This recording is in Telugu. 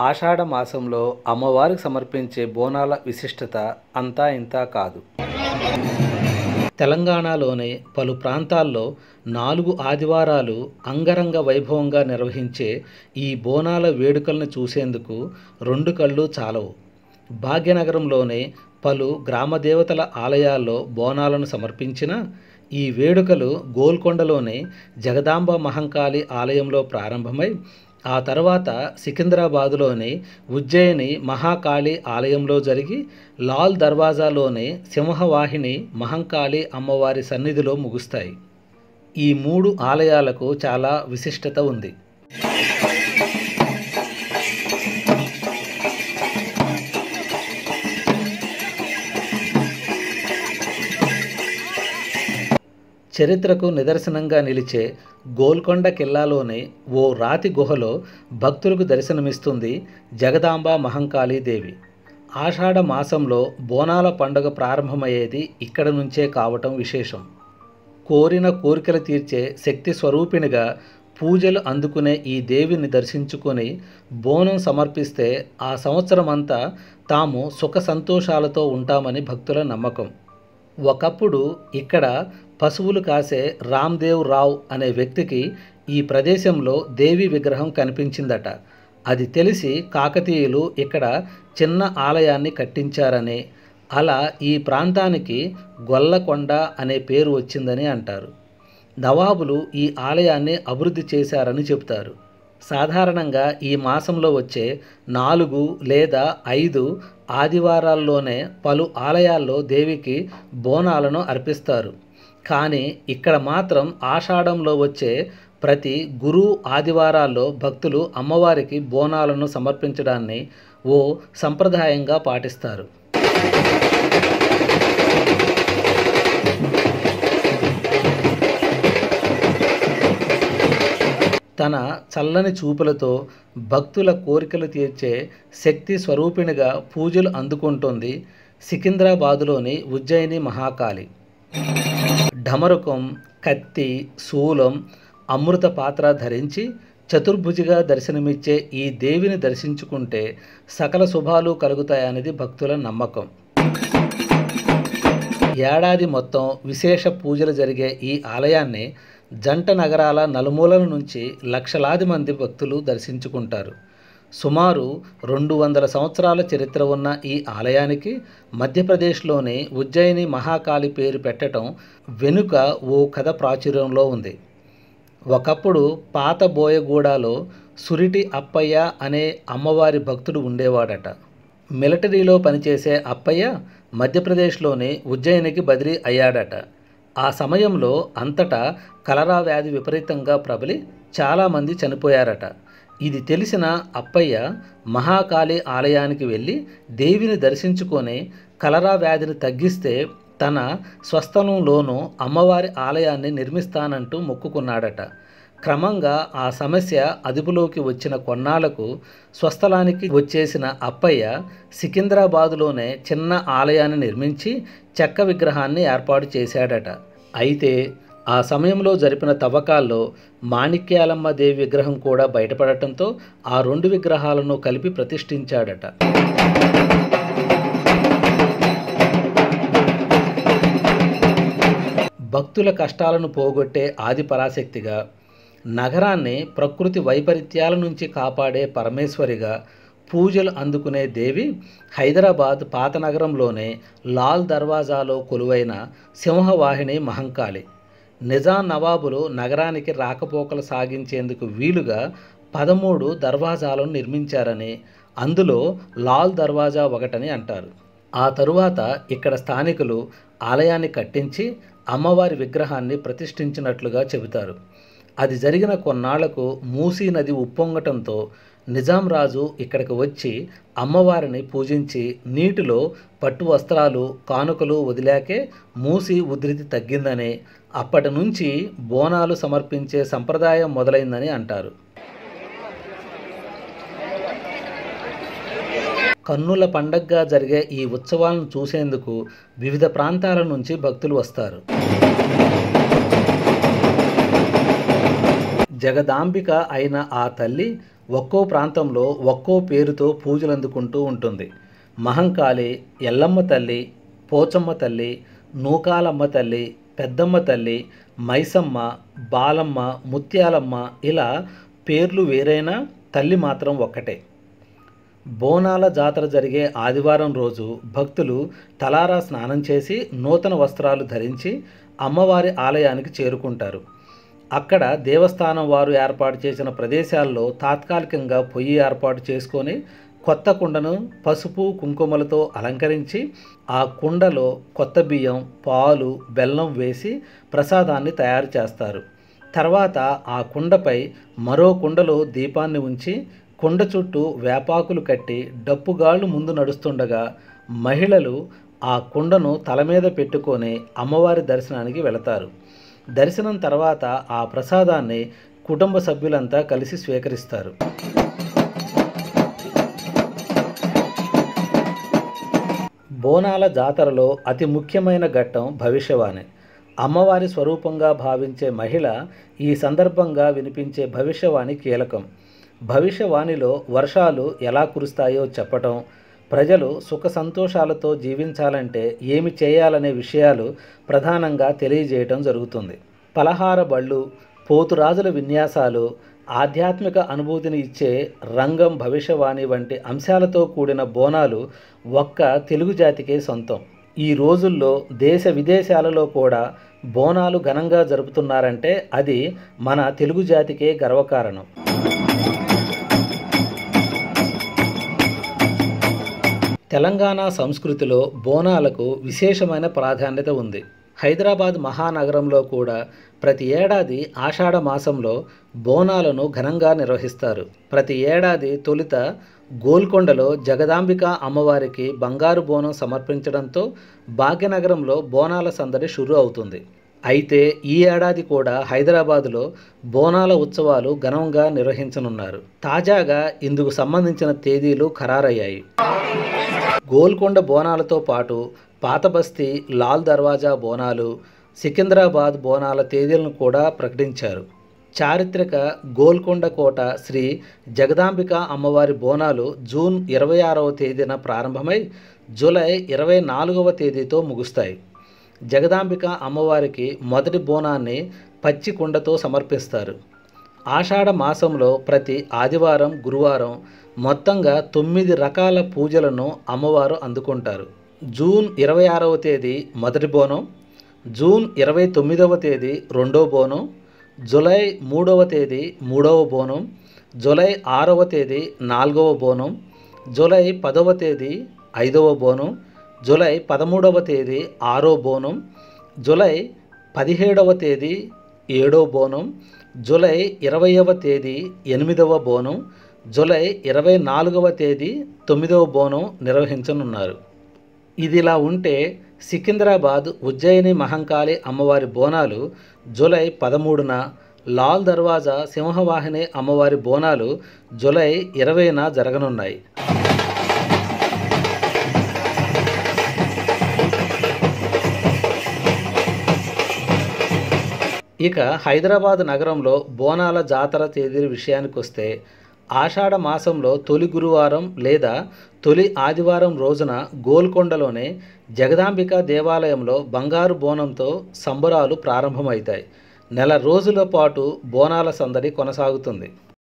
ఆషాఢ మాసంలో అమ్మవారికి సమర్పించే బోనాల విశిష్టత అంతా ఇంతా కాదు. తెలంగాణలోని పలు ప్రాంతాల్లో 4 ఆదివారాలు అంగరంగ వైభవంగా నిర్వహించే ఈ బోనాల వేడుకలను చూసేందుకు 2 కళ్ళు చాలవు. భాగ్యనగరంలోని పలు గ్రామదేవతల ఆలయాల్లో బోనాలను సమర్పించిన ఈ వేడుకలు గోల్కొండలోని జగదాంబ మహంకాళి ఆలయంలో ప్రారంభమై ఆ తర్వాత సికింద్రాబాదులోని ఉజ్జయిని మహాకాళి ఆలయంలో జరిగి లాల్ దర్వాజాలోని సింహవాహిని మహంకాళి అమ్మవారి సన్నిధిలో ముగుస్తాయి. ఈ 3 ఆలయాలకు చాలా విశిష్టత ఉంది. చరిత్రకు నిదర్శనంగా నిలిచే గోల్కొండ కిల్లాలోని ఓ రాతి గుహలో భక్తులకు దర్శనమిస్తుంది జగదాంబ మహంకాళీ దేవి. ఆషాఢ మాసంలో బోనాల పండుగ ప్రారంభమయ్యేది ఇక్కడ నుంచే కావటం విశేషం. కోరిన కోరికలు తీర్చే శక్తి స్వరూపిణిగా పూజలు అందుకునే ఈ దేవిని దర్శించుకొని బోనం సమర్పిస్తే ఆ సంవత్సరమంతా తాము సుఖ సంతోషాలతో ఉంటామని భక్తుల నమ్మకం. ఒకప్పుడు ఇక్కడ పశువులు కాసే రామ్దేవ్ రావ్ అనే వ్యక్తికి ఈ ప్రదేశంలో దేవి విగ్రహం కనిపించిందట. అది తెలిసి కాకతీయులు ఇక్కడ చిన్న ఆలయాన్ని కట్టించారని, అలా ఈ ప్రాంతానికి గొల్లకొండ అనే పేరు వచ్చిందని అంటారు. నవాబులు ఈ ఆలయాన్ని అభివృద్ధి చేశారని చెబుతారు. సాధారణంగా ఈ మాసంలో వచ్చే 4 లేదా 5 ఆదివారాల్లోనే పలు ఆలయాల్లో దేవికి బోనాలను అర్పిస్తారు. కానీ ఇక్కడ మాత్రం ఆషాఢంలో వచ్చే ప్రతి గురు ఆదివారాల్లో భక్తులు అమ్మవారికి బోనాలను సమర్పించడాన్ని ఓ సంప్రదాయంగా పాటిస్తారు. తన చల్లని చూపులతో భక్తుల కోరికలు తీర్చే శక్తి స్వరూపిణిగా పూజలు అందుకుంటోంది సికింద్రాబాదులోని ఉజ్జయిని మహాకాళి. ఢమరుకం, కత్తి, శూలం, అమృత పాత్ర ధరించి చతుర్భుజిగా దర్శనమిచ్చే ఈ దేవిని దర్శించుకుంటే సకల శుభాలు కలుగుతాయనేది భక్తుల నమ్మకం. ఏడాది మొత్తం విశేష పూజలు జరిగే ఈ ఆలయాన్ని జంట నగరాల నలుమూలల నుంచి లక్షలాది మంది భక్తులు దర్శించుకుంటారు. సుమారు 200 సంవత్సరాల చరిత్ర ఉన్న ఈ ఆలయానికి మధ్యప్రదేశ్లోని ఉజ్జయిని మహాకాళి పేరు పెట్టడం వెనుక ఓ కథ ప్రాచుర్యంలో ఉంది. ఒకప్పుడు పాత బోయగూడలో సురిటి అప్పయ్య అనే అమ్మవారి భక్తుడు ఉండేవాడట. మిలిటరీలో పనిచేసే అప్పయ్య మధ్యప్రదేశ్లోని ఉజ్జయినికి బదిలీ అయ్యాడట. ఆ సమయంలో అంతటా కలరా వ్యాధి విపరీతంగా ప్రబలి చాలామంది చనిపోయారట. ఇది తెలిసిన అప్పయ్య మహాకాళి ఆలయానికి వెళ్ళి దేవిని దర్శించుకొని కలరా వ్యాధిని తగ్గిస్తే తన స్వస్థలంలోనూ అమ్మవారి ఆలయాన్ని నిర్మిస్తానంటూ మొక్కుకున్నాడట. క్రమంగా ఆ సమస్య అదుపులోకి వచ్చిన కొన్నాళ్లకు స్వస్థలానికి వచ్చేసిన అప్పయ్య సికింద్రాబాదులోనే చిన్న ఆలయాన్ని నిర్మించి చెక్క విగ్రహాన్ని ఏర్పాటు చేశాడట. అయితే ఆ సమయంలో జరిపిన తవ్వకాల్లో మాణిక్యాలమ్మ దేవి విగ్రహం కూడా బయటపడటంతో ఆ 2 విగ్రహాలను కలిపి ప్రతిష్ఠించాడట. భక్తుల కష్టాలను పోగొట్టే ఆది పరాశక్తిగా, నగరాన్ని ప్రకృతి వైపరీత్యాల నుంచి కాపాడే పరమేశ్వరిగా పూజలు అందుకునే దేవి హైదరాబాద్ పాత నగరంలోనే లాల్ దర్వాజాలో కొలువైన సింహవాహిని మహంకాళి. నిజాం నవాబులు నగరానికి రాకపోకలు సాగించేందుకు వీలుగా 13 దర్వాజాలను నిర్మించారని, అందులో లాల్ దర్వాజా ఒకటని అంటారు. ఆ తరువాత ఇక్కడ స్థానికులు ఆలయాన్ని కట్టించి అమ్మవారి విగ్రహాన్ని ప్రతిష్ఠించినట్లుగా చెబుతారు. అది జరిగిన కొన్నాళ్లకు మూసీ నది ఉప్పొంగటంతో నిజాం రాజు ఇక్కడికి వచ్చి అమ్మవారిని పూజించి నీటిలో పట్టు వస్త్రాలు, కానుకలు వదిలాకే మూసీ ఉధృతి తగ్గిందని, అప్పటి నుంచి బోనాలు సమర్పించే సంప్రదాయం మొదలైందని అంటారు. కన్నుల పండగగా జరిగే ఈ ఉత్సవాలను చూసేందుకు వివిధ ప్రాంతాల నుంచి భక్తులు వస్తారు. జగదాంబిక అయిన ఆ తల్లి ఒక్కో ప్రాంతంలో ఒక్కో పేరుతో పూజలు అందుకుంటూ ఉంటుంది. మహంకాళి, ఎల్లమ్మ తల్లి, పోచమ్మ తల్లి, నూకాలమ్మ తల్లి, పెద్దమ్మ తల్లి, మైసమ్మ, బాలమ్మ, ముత్యాలమ్మ ఇలా పేర్లు వేరైనా తల్లి మాత్రం ఒక్కటే. బోనాల జాతర జరిగే ఆదివారం రోజు భక్తులు తలారా స్నానం చేసి నూతన వస్త్రాలు ధరించి అమ్మవారి ఆలయానికి చేరుకుంటారు. అక్కడ దేవస్థానం వారు ఏర్పాటు చేసిన ప్రదేశాల్లో తాత్కాలికంగా పొయ్యి ఏర్పాటు చేసుకొని కొత్త కుండను పసుపు కుంకుమలతో అలంకరించి ఆ కుండలో కొత్త బియ్యం, పాలు, బెల్లం వేసి ప్రసాదాన్ని తయారు చేస్తారు. తర్వాత ఆ కుండపై మరో కుండలో దీపాన్ని ఉంచి కుండ చుట్టూ వేపాకులు కట్టి డప్పుగాళ్ళు ముందు నడుస్తుండగా మహిళలు ఆ కుండను తల మీద పెట్టుకొని అమ్మవారి దర్శనానికి వెళతారు. దర్శనం తర్వాత ఆ ప్రసాదాన్ని కుటుంబ సభ్యులంతా కలిసి స్వీకరిస్తారు. బోనాల జాతరలో అతి ముఖ్యమైన ఘట్టం భవిష్యవాణి. అమ్మవారి స్వరూపంగా భావించే మహిళ ఈ సందర్భంగా వినిపించే భవిష్యవాణి కీలకం. భవిష్యవాణిలో వర్షాలు ఎలా కురుస్తాయో చెప్పటం, ప్రజలు సుఖ సంతోషాలతో జీవించాలంటే ఏమి చేయాలనే విషయాలు ప్రధానంగా తెలియజేయటం జరుగుతుంది. పలహార బళ్ళు, పోతురాజుల విన్యాసాలు, ఆధ్యాత్మిక అనుభూతిని ఇచ్చే రంగం భవిష్యవాణి వంటి అంశాలతో కూడిన బోనాలు ఒక్క తెలుగు జాతికే సొంతం. ఈ రోజుల్లో దేశ విదేశాలలో కూడా బోనాలు ఘనంగా జరుపుతున్నారంటే అది మన తెలుగు జాతికే గర్వకారణం. తెలంగాణ సంస్కృతిలో బోనాలకు విశేషమైన ప్రాధాన్యత ఉంది. హైదరాబాద్ మహానగరంలో కూడా ప్రతి ఏడాది ఆషాఢ మాసంలో బోనాలను ఘనంగా నిర్వహిస్తారు. ప్రతి ఏడాది తొలుత గోల్కొండలో జగదాంబిక అమ్మవారికి బంగారు బోనం సమర్పించడంతో భాగ్యనగరంలో బోనాల సందడి షురు అవుతుంది. అయితే ఈ ఏడాది కూడా హైదరాబాదులో బోనాల ఉత్సవాలు ఘనంగా నిర్వహించనున్నారు. తాజాగా ఇందుకు సంబంధించిన తేదీలు ఖరారయ్యాయి. గోల్కొండ బోనాలతో పాటు పాతబస్తీ, లాల్ దర్వాజా బోనాలు, సికింద్రాబాద్ బోనాల తేదీలను కూడా ప్రకటించారు. చారిత్రక గోల్కొండ కోట శ్రీ జగదాంబిక అమ్మవారి బోనాలు జూన్ 26వ తేదీన ప్రారంభమై జూలై 24వ తేదీతో ముగుస్తాయి. జగదాంబిక అమ్మవారికి మొదటి బోనాన్ని పచ్చి కుండతో సమర్పిస్తారు. ఆషాఢ మాసంలో ప్రతి ఆదివారం, గురువారం మొత్తంగా 9 రకాల పూజలను అమ్మవారు అందుకుంటారు. జూన్ 26వ తేదీ మొదటి బోనం, జూన్ 29వ తేదీ రెండో బోనం, జూలై 3వ తేదీ మూడవ బోనం, జూలై 6వ తేదీ నాలుగవ బోనం, జూలై 10వ తేదీ ఐదవ బోనం, జూలై 13వ తేదీ ఆరో బోనం, జూలై 17వ తేదీ ఏడో బోనం, జూలై 20వ తేదీ 8వ బోనం, జూలై 24వ తేదీ 9వ బోనం నిర్వహించనున్నారు. ఇదిలా ఉంటే సికింద్రాబాద్ ఉజ్జయిని మహంకాళి అమ్మవారి బోనాలు జూలై 13న, లాల్ దర్వాజా సింహవాహిని అమ్మవారి బోనాలు జూలై 20న జరగనున్నాయి. ఇక హైదరాబాద్ నగరంలో బోనాల జాతర తేదీల విషయానికి వస్తే ఆషాఢ మాసంలో తొలి గురువారం లేదా తొలి ఆదివారం రోజున గోల్కొండలోనే జగదాంబిక దేవాలయంలో బంగారు బోనంతో సంబరాలు ప్రారంభమవుతాయి. నెల రోజుల పాటు బోనాల సందడి కొనసాగుతుంది.